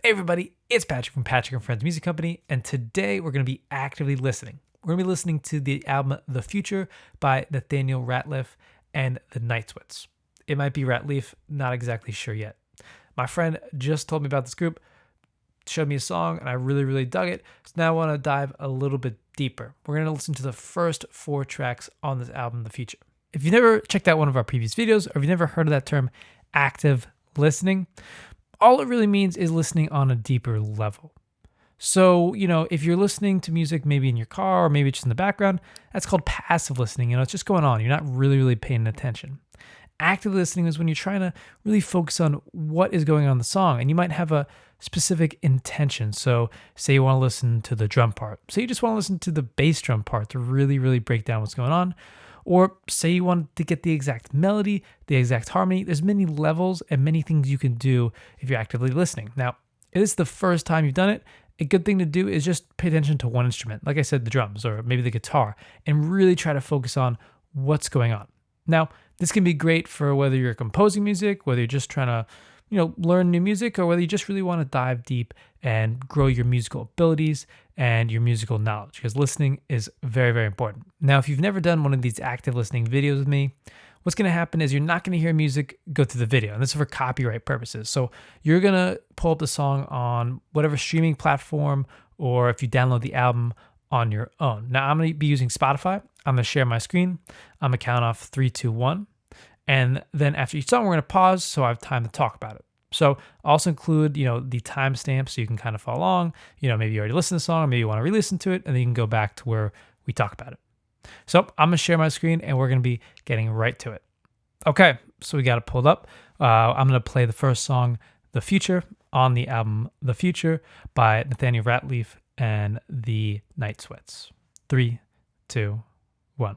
Hey everybody, it's Patrick from Patrick and Friends Music Company, and today we're going to be actively listening. We're going to be listening to the album The Future by Nathaniel Rateliff and the Night Sweats. It might be Rateliff, not exactly sure yet. My friend just told me about this group, showed me a song, and I really dug it. So now I want to dive a little bit deeper. We're going to listen to the first 4 tracks on this album, The Future. If you've never checked out one of our previous videos, or if you've never heard of that term, active listening, all it really means is listening on a deeper level. So, if you're listening to music maybe in your car or maybe just in the background, that's called passive listening. It's just going on. You're not really paying attention. Active listening is when you're trying to really focus on what is going on in the song, and you might have a specific intention. So, say you want to listen to the drum part. Say you just want to listen to the bass drum part to really break down what's going on. Or say you want to get the exact melody, the exact harmony. There's many levels and many things you can do if you're actively listening. Now, if this is the first time you've done it, a good thing to do is just pay attention to one instrument. Like I said, the drums or maybe the guitar, and really try to focus on what's going on. Now, this can be great for whether you're composing music, whether you're just trying to, learn new music, or whether you just really want to dive deep and grow your musical abilities and your musical knowledge, because listening is very important. Now, if you've never done one of these active listening videos with me, what's going to happen is you're not going to hear music go through the video, and this is for copyright purposes. So you're going to pull up the song on whatever streaming platform, or if you download the album on your own. Now, I'm going to be using Spotify. I'm going to share my screen. I'm going to count off 3, 2, 1. And then after each song, we're going to pause so I have time to talk about it. So I'll also include, the timestamp so you can kind of follow along. Maybe you already listened to the song, or maybe you want to re-listen to it, and then you can go back to where we talk about it. So I'm going to share my screen, and we're going to be getting right to it. Okay, so we got it pulled up. I'm going to play the first song, The Future, on the album The Future by Nathaniel Rateliff and the Night Sweats. 3, 2, 1.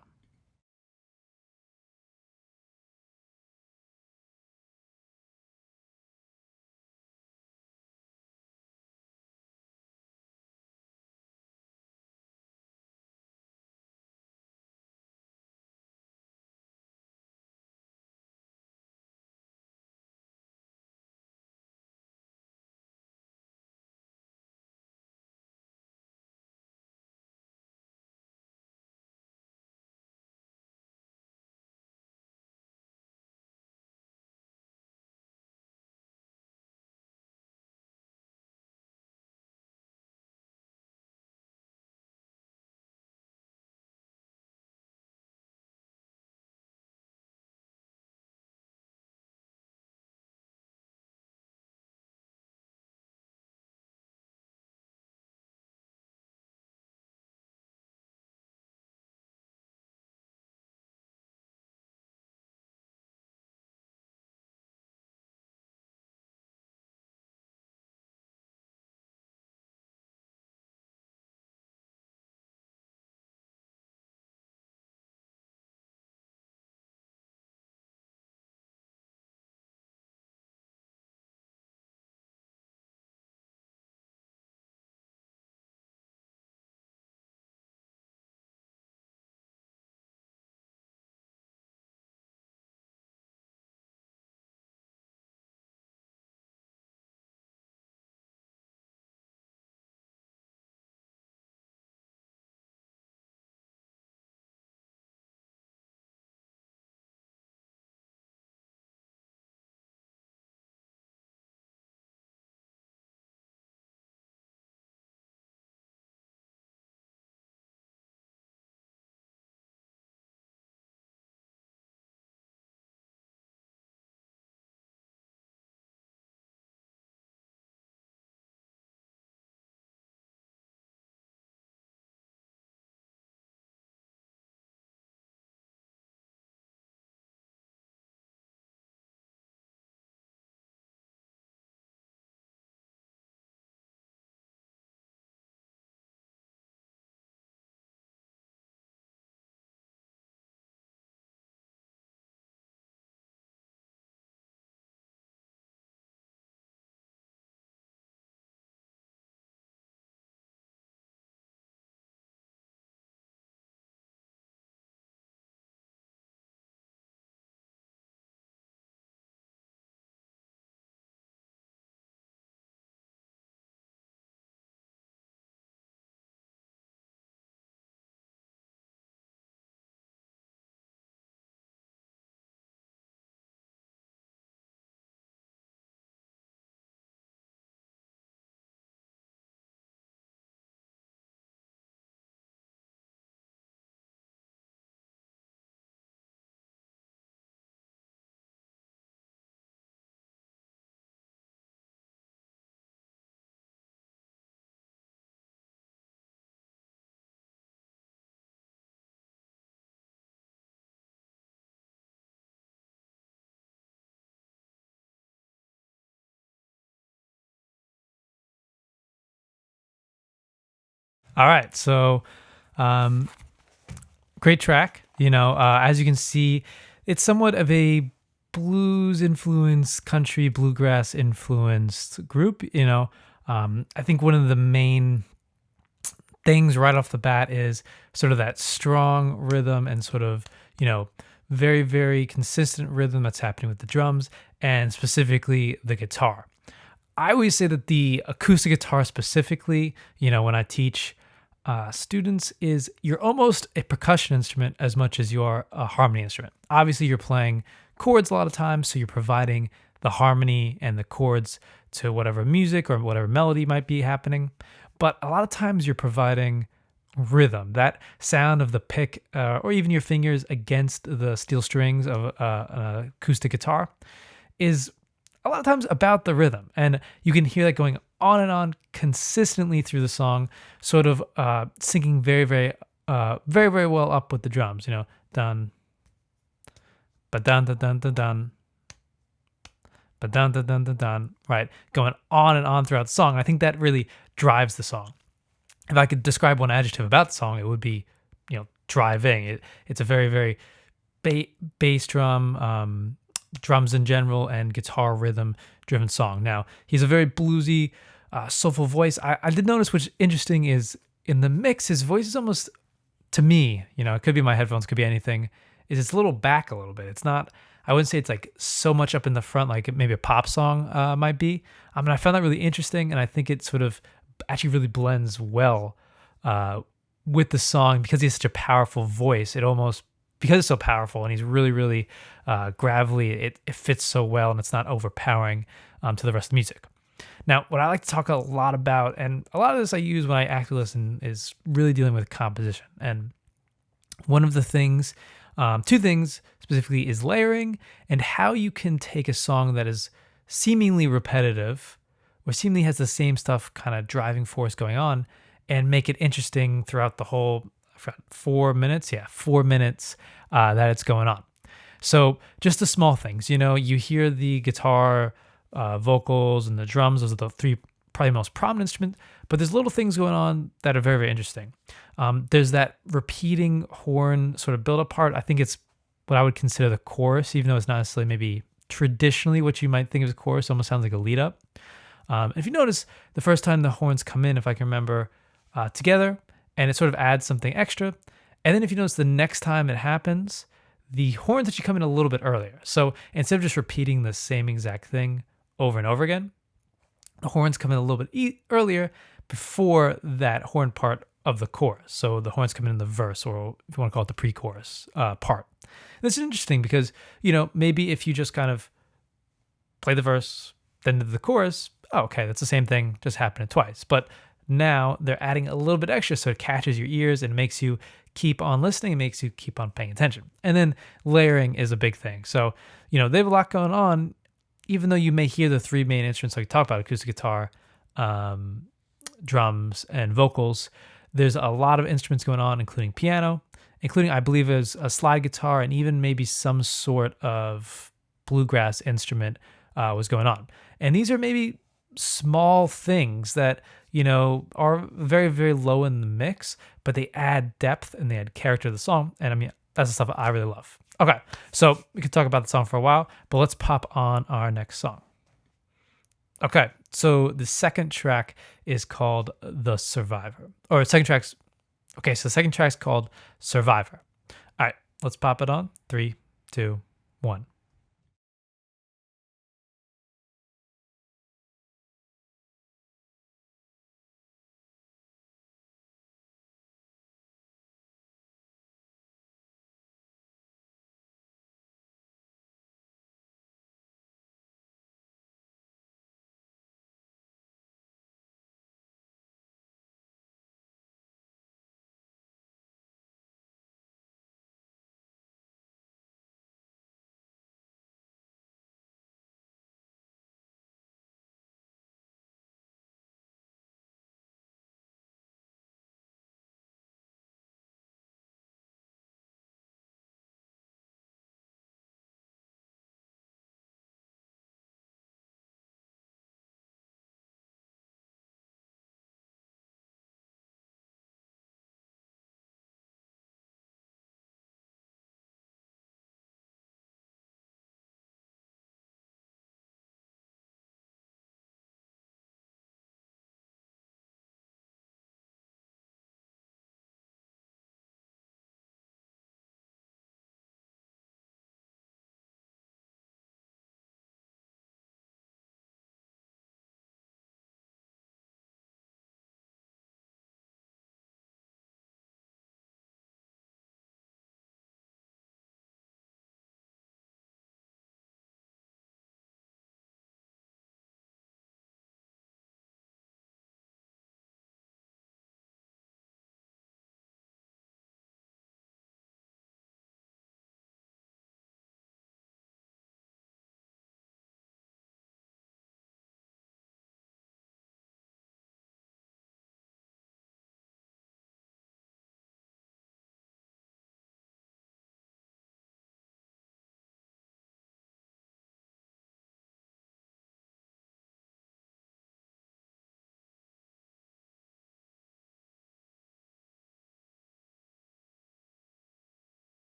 All right. So, um, great track. As you can see, it's somewhat of a blues influenced, country bluegrass influenced group. I think one of the main things right off the bat is sort of that strong rhythm and sort of, you know, very, very consistent rhythm that's happening with the drums and specifically the guitar. I always say that the acoustic guitar specifically, when I teach students, is you're almost a percussion instrument as much as you are a harmony instrument. Obviously, you're playing chords a lot of times, so you're providing the harmony and the chords to whatever music or whatever melody might be happening. But a lot of times you're providing rhythm, that sound of the pick or even your fingers against the steel strings of an acoustic guitar is a lot of times about the rhythm. And you can hear that going on and on consistently through the song, sort of syncing very, very well up with the drums, dun, ba dun, dun, dun, dun, dun, ba dun, dun, dun, dun, dun, right? Going on and on throughout the song. I think that really drives the song. If I could describe one adjective about the song, it would be, driving. It's a very, very bass drum, drums in general, and guitar rhythm driven song. Now, he's a very bluesy, soulful voice. I did notice, which interesting, is in the mix, his voice is almost, to me, it could be my headphones, could be anything, is it's a little back a little bit. It's not, I wouldn't say it's like so much up in the front like maybe a pop song might be. I found that really interesting, and I think it sort of actually really blends well with the song because he has such a powerful voice. It almost, because it's so powerful and he's really, really gravelly, it fits so well and it's not overpowering to the rest of the music. Now, what I like to talk a lot about, and a lot of this I use when I actually listen, is really dealing with composition. And one of the things, two things specifically, is layering and how you can take a song that is seemingly repetitive or seemingly has the same stuff kind of driving force going on and make it interesting throughout the whole, I forgot, 4 minutes. Yeah, 4 minutes that it's going on. So just the small things, you hear the guitar, vocals, and the drums. Those are the three probably most prominent instruments, but there's little things going on that are very, very interesting. There's that repeating horn sort of build up part. I think it's what I would consider the chorus, even though it's not necessarily maybe traditionally what you might think of as chorus. It almost sounds like a lead up. If you notice, the first time the horns come in, if I can remember, together, and it sort of adds something extra. And then if you notice, the next time it happens, the horns actually come in a little bit earlier. So instead of just repeating the same exact thing over and over again, the horns come in a little bit earlier before that horn part of the chorus. So the horns come in the verse, or if you want to call it the pre-chorus part. This is interesting because, maybe if you just kind of play the verse, then the chorus, oh, okay, that's the same thing, just happening twice. But now they're adding a little bit extra so it catches your ears and makes you keep on listening and makes you keep on paying attention. And then layering is a big thing. So, they have a lot going on, even though you may hear the three main instruments like we talked about, acoustic guitar, drums, and vocals. There's a lot of instruments going on, including piano, including, I believe, is a slide guitar, and even maybe some sort of bluegrass instrument was going on. And these are maybe small things that, are very, very low in the mix, but they add depth and they add character to the song. And that's the stuff I really love. Okay, so we could talk about the song for a while, but let's pop on our next song. Okay, so the second track is called The Survivor. So the second track's called Survivor. All right, let's pop it on. 3, 2, 1.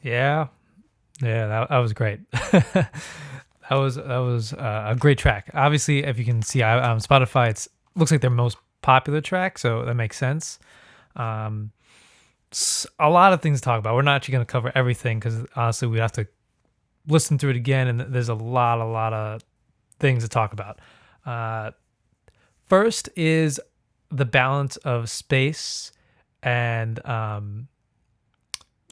Yeah, yeah, that was great. That was a great track. Obviously, if you can see on Spotify, it's looks like their most popular track, so that makes sense. Um, a lot of things to talk about. We're not actually going to cover everything because honestly, we have to listen through it again, and there's a lot of things to talk about. Uh, First is the balance of space and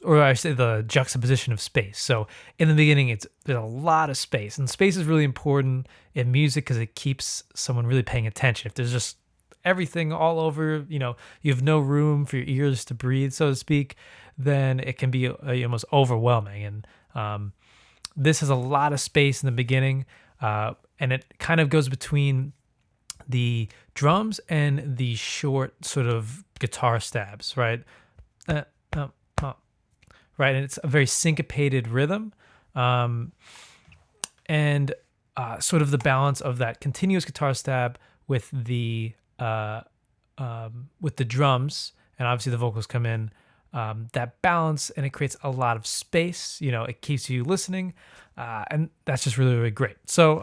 or I say the juxtaposition of space. So in the beginning, there's a lot of space, and space is really important in music because it keeps someone really paying attention. If there's just everything all over, you have no room for your ears to breathe, so to speak, then it can be almost overwhelming. And this has a lot of space in the beginning, and it kind of goes between the drums and the short sort of guitar stabs, right? Uh, uh, uh, right, and it's a very syncopated rhythm, um, and sort of the balance of that continuous guitar stab with the drums, and obviously the vocals come in. That balance, and it creates a lot of space. It keeps you listening, and that's just really, really great. So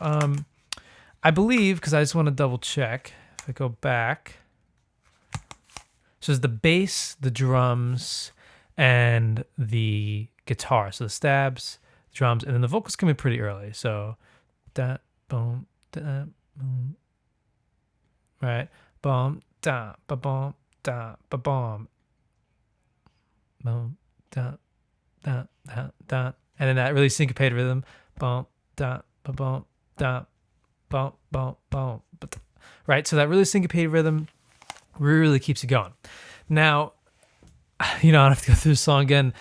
I believe, because I just want to double check, if I go back, so it's the bass, the drums, and the guitar. So the stabs, drums, and then the vocals come in pretty early. So da boom, da boom, right, boom, da ba boom, da ba boom, boom, da da da da, and then that really syncopated rhythm, boom, da ba boom, da boom, boom, boom, right. So that really syncopated rhythm really keeps you going. Now, I don't have to go through the song again.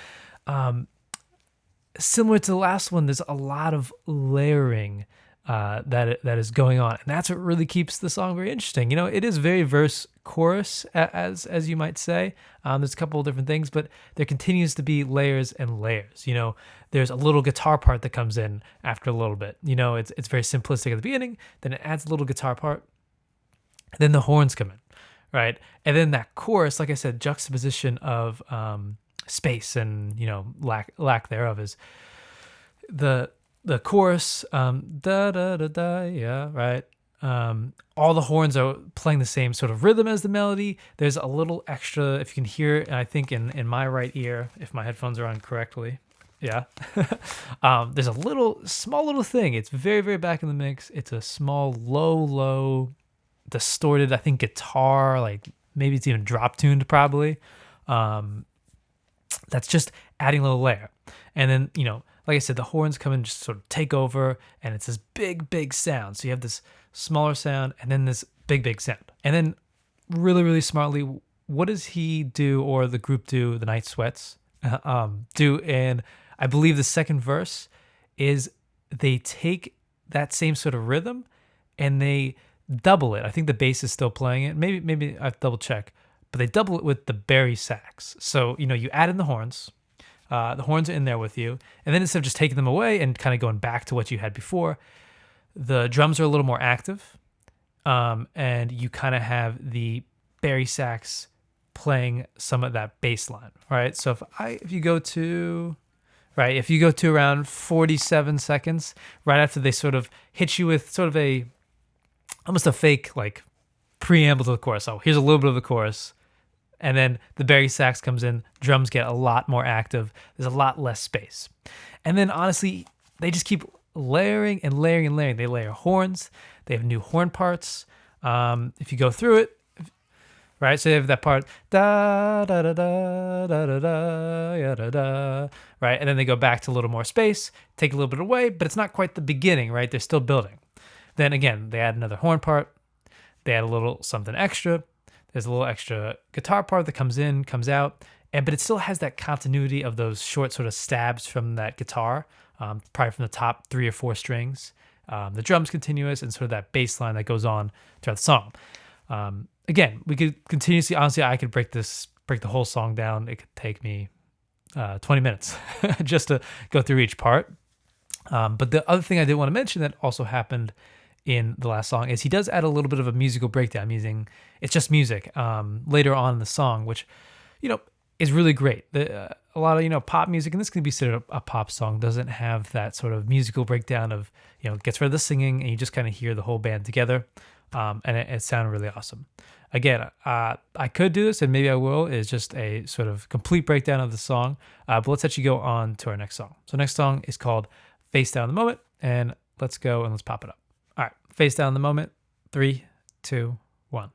Similar to the last one, there's a lot of layering that is going on, and that's what really keeps the song very interesting. It is very verse chorus, as you might say. There's a couple of different things, but there continues to be layers and layers. There's a little guitar part that comes in after a little bit. It's very simplistic at the beginning, then it adds a little guitar part, then the horns come in, right? And then that chorus, like I said, juxtaposition of space and lack thereof is the chorus, da da da da, yeah, right. All the horns are playing the same sort of rhythm as the melody. There's a little extra, if you can hear it, I think in my right ear, if my headphones are on correctly, yeah. There's a small little thing. It's very, very back in the mix. It's a small, low, distorted, I think, guitar, like maybe it's even drop tuned probably. That's just adding a little layer. And then, like I said, the horns come and just sort of take over, and it's this big, big sound. So you have this smaller sound and then this big, big sound. And then really, really smartly, what does he do, or the group do, the Night Sweats, do? And I believe the second verse is they take that same sort of rhythm and they double it. I think the bass is still playing it. Maybe I have to double check, but they double it with the bari sax. So, you add in the horns. The horns are in there with you. And then instead of just taking them away and kind of going back to what you had before, the drums are a little more active. And you kind of have the bari sax playing some of that bass line, right? So if you go to around 47 seconds, right after they sort of hit you with sort of almost a fake like preamble to the chorus. So here's a little bit of the chorus. And then the bari sax comes in, drums get a lot more active. There's a lot less space. And then honestly, they just keep layering and layering and layering. They layer horns. They have new horn parts. If you go through it, right? So they have that part, da da da da da da da ya, da da, right? And then they go back to a little more space, take a little bit away, but it's not quite the beginning, right? They're still building. Then again, they add another horn part. They add a little something extra. There's a little extra guitar part that comes in, comes out, but it still has that continuity of those short sort of stabs from that guitar, probably from the top 3 or 4 strings. The drums continuous, and sort of that bass line that goes on throughout the song. Again, we could continuously, honestly, I could break the whole song down. It could take me 20 minutes just to go through each part. But the other thing I did want to mention that also happened in the last song is he does add a little bit of a musical breakdown using, it's just music later on in the song, which, is really great. A lot of pop music, and this can be considered a pop song, doesn't have that sort of musical breakdown of gets rid of the singing and you just kind of hear the whole band together, and it sounded really awesome. Again, I could do this, and maybe I will. Is just a sort of complete breakdown of the song, but let's actually go on to our next song. So next song is called "Face Down the Moment," and let's go and let's pop it up. All right, "Face Down the Moment." 3, 2, 1.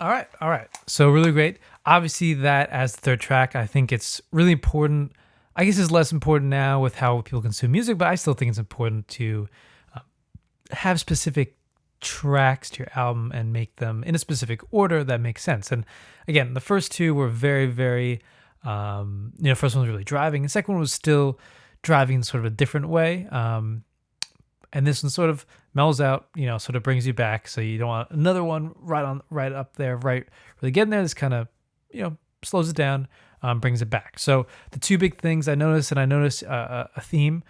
All right, all right. So really great. Obviously, that as the third track, I think it's really important. I guess it's less important now with how people consume music, but I still think it's important to have specific tracks to your album and make them in a specific order that makes sense. And again, the first two were very, very, first one was really driving, and second one was still driving in sort of a different way. And this one sort of mellows out, sort of brings you back. So you don't want another one right up there, right, really getting there. This kind of, slows it down, brings it back. So the two big things I noticed, and I noticed a theme,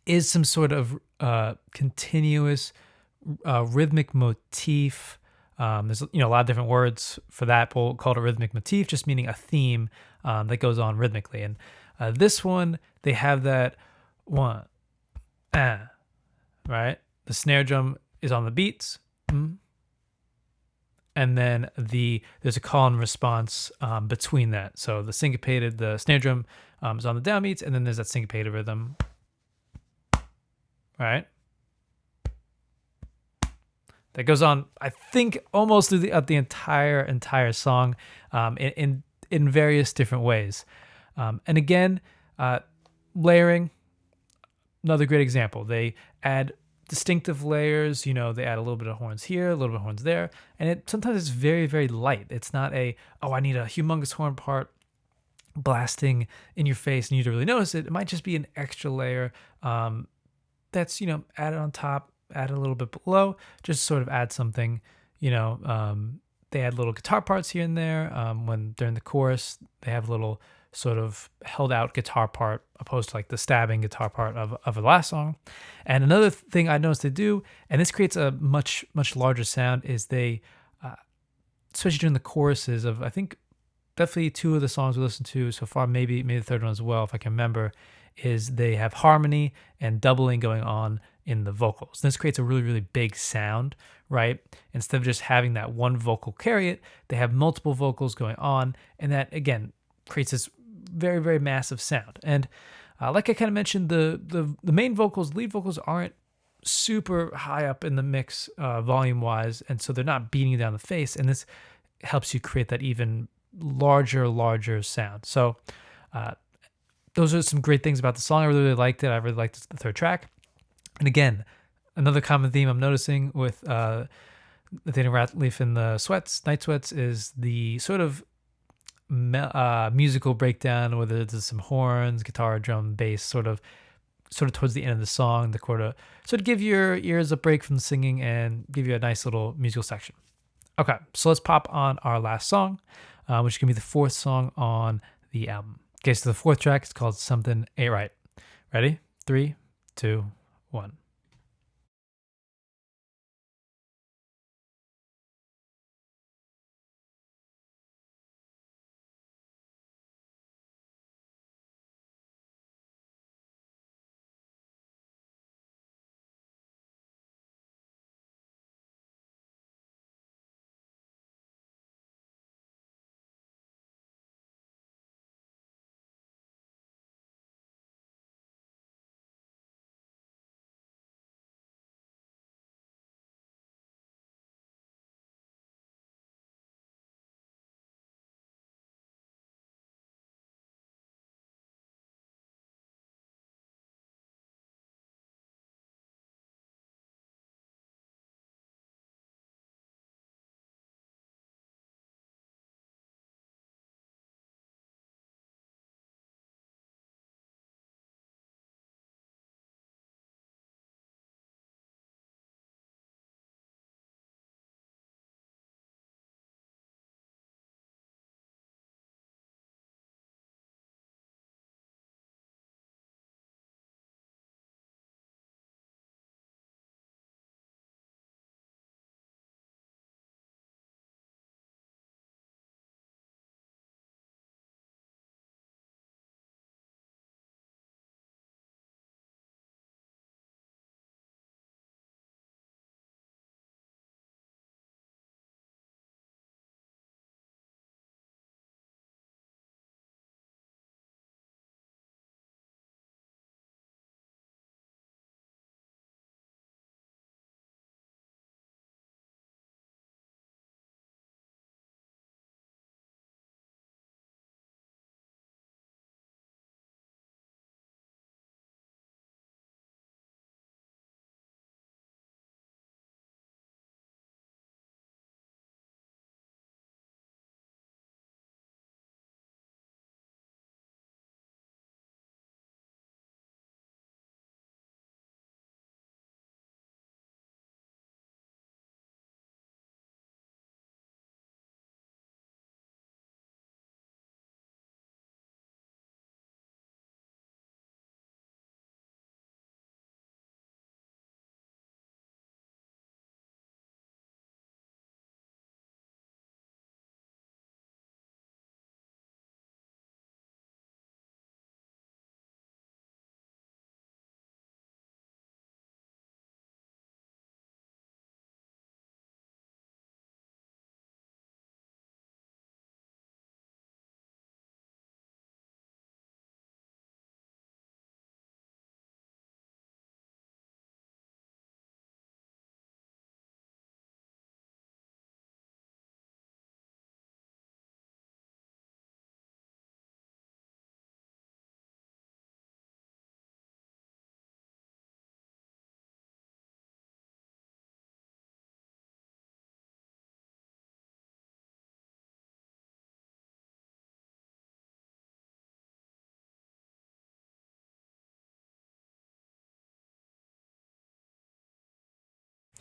is some sort of continuous rhythmic motif. There's a lot of different words for that. We'll call it a rhythmic motif, just meaning a theme that goes on rhythmically. And this one, they have that one, right? The snare drum is on the beats, and then there's a call and response between that. So the snare drum is on the downbeats, and then there's that syncopated rhythm, right? That goes on, I think, almost through the entire song, in various different ways. And again, layering, another great example. They add distinctive layers. They add a little bit of horns here, a little bit of horns there, and sometimes it's very, very light. It's not I need a humongous horn part blasting in your face and you to really notice it. It might just be an extra layer that's added on top, add a little bit below, just sort of add something. They add little guitar parts here and there. When during the chorus, they have a little sort of held out guitar part opposed to like the stabbing guitar part of the last song. And another thing I noticed they do, and this creates a much, much larger sound, is they, especially during the choruses of, I think, definitely two of the songs we listened to so far, maybe the third one as well, if I can remember, is they have harmony and doubling going on in the vocals. This creates a really, really big sound, right? Instead of just having that one vocal carry it, they have multiple vocals going on, and that, again, creates this very, very massive sound. And like I kind of mentioned, the main vocals, lead vocals, aren't super high up in the mix volume-wise, and so they're not beating you down the face, and this helps you create that even larger sound. So those are some great things about the song. I really, really liked it. I really liked the third track. And again, another common theme I'm noticing with Nathaniel Rateliff in the Night Sweats, is the sort of musical breakdown, whether there's some horns, guitar, drum, bass, sort of towards the end of the song, the chord, sort of give your ears a break from the singing and give you a nice little musical section. Okay, so let's pop on our last song, which is going to be the fourth song on the album. Okay, so the fourth track is called Something Ain't Right. Ready? 3, 2, 1.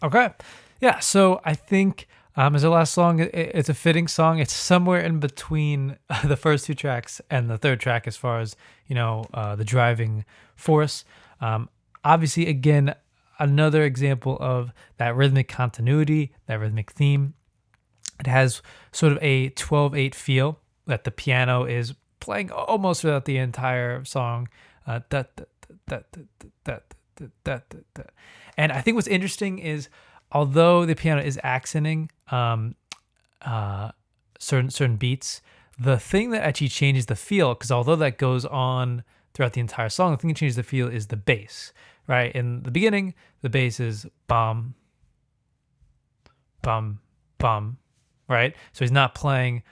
Okay. Yeah. So I think as the last song, it's a fitting song. It's somewhere in between the first two tracks and the third track as far as, the driving force. Obviously, again, another example of that rhythmic continuity, that rhythmic theme. It has sort of a 12/8 feel that the piano is playing almost throughout the entire song. Da, da, da, da, da, da, da, da, da. And I think what's interesting is, although the piano is accenting certain beats, the thing that actually changes the feel, because although that goes on throughout the entire song, the thing that changes the feel is the bass, right? In the beginning, the bass is bum, bum, bum, right? So he's not playing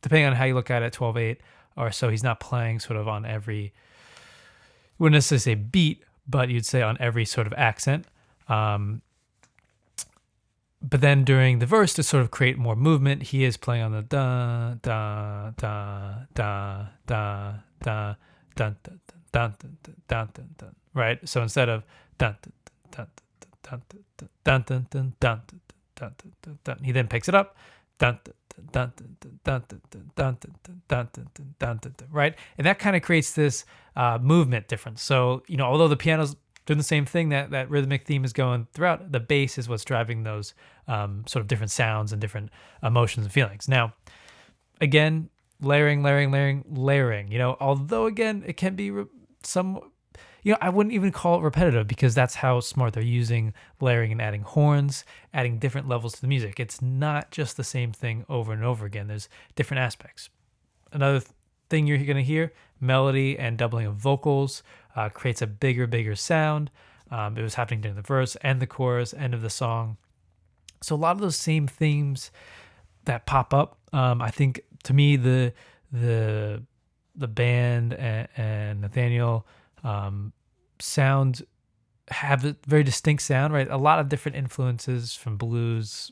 depending on how you look at it, 12/8 or so, he's not playing sort of on every, wouldn't necessarily say beat, but you'd say on every sort of accent. But then during the verse, to sort of create more movement, he is playing on the da da da da da da dun dun dun dun dun dun, right? So instead of dun dun dun dun dun dun dun dun dun dun dun, he then picks it up, dun dun dun dun dun dun dun dun dun, right? And that kind of creates this movement difference. So although the piano's doing the same thing, that rhythmic theme is going throughout, the bass is what's driving those sort of different sounds and different emotions and feelings. Now, again, layering. Although again, it can be I wouldn't even call it repetitive, because that's how smart they're using layering and adding horns, adding different levels to the music. It's not just the same thing over and over again. There's different aspects. Another thing you're going to hear, melody and doubling of vocals creates a bigger sound. It was happening during the verse and the chorus, end of the song. So a lot of those same themes that pop up, I think, to me, the band and Nathaniel have a very distinct sound, right? A lot of different influences from blues,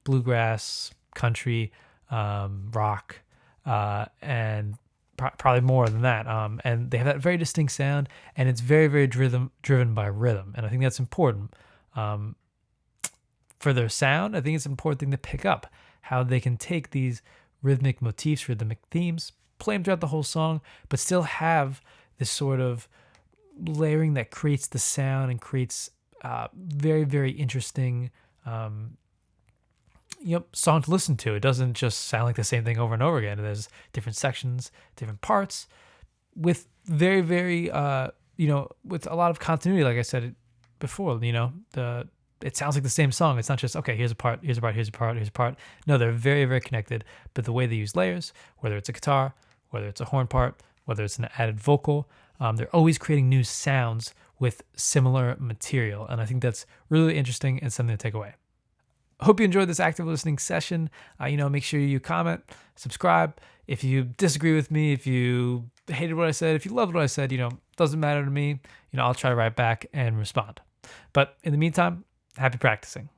bluegrass, country, rock, and probably more than that. And they have that very distinct sound, and it's very, very driven by rhythm. And I think that's important. For their sound, I think it's an important thing to pick up, how they can take these rhythmic motifs, rhythmic themes, play them throughout the whole song, but still have this sort of layering that creates the sound and creates very, very interesting song to listen to. It doesn't just sound like the same thing over and over again. There's different sections, different parts, with very, very with a lot of continuity. Like I said before, it sounds like the same song. It's not just, okay, here's a part, here's a part, here's a part, here's a part. No, they're very, very connected. But the way they use layers, whether it's a guitar, whether it's a horn part, whether it's an added vocal, they're always creating new sounds with similar material. And I think that's really interesting and something to take away. I hope you enjoyed this active listening session. Make sure you comment, subscribe. If you disagree with me, if you hated what I said, if you loved what I said, doesn't matter to me. I'll try to write back and respond. But in the meantime, happy practicing.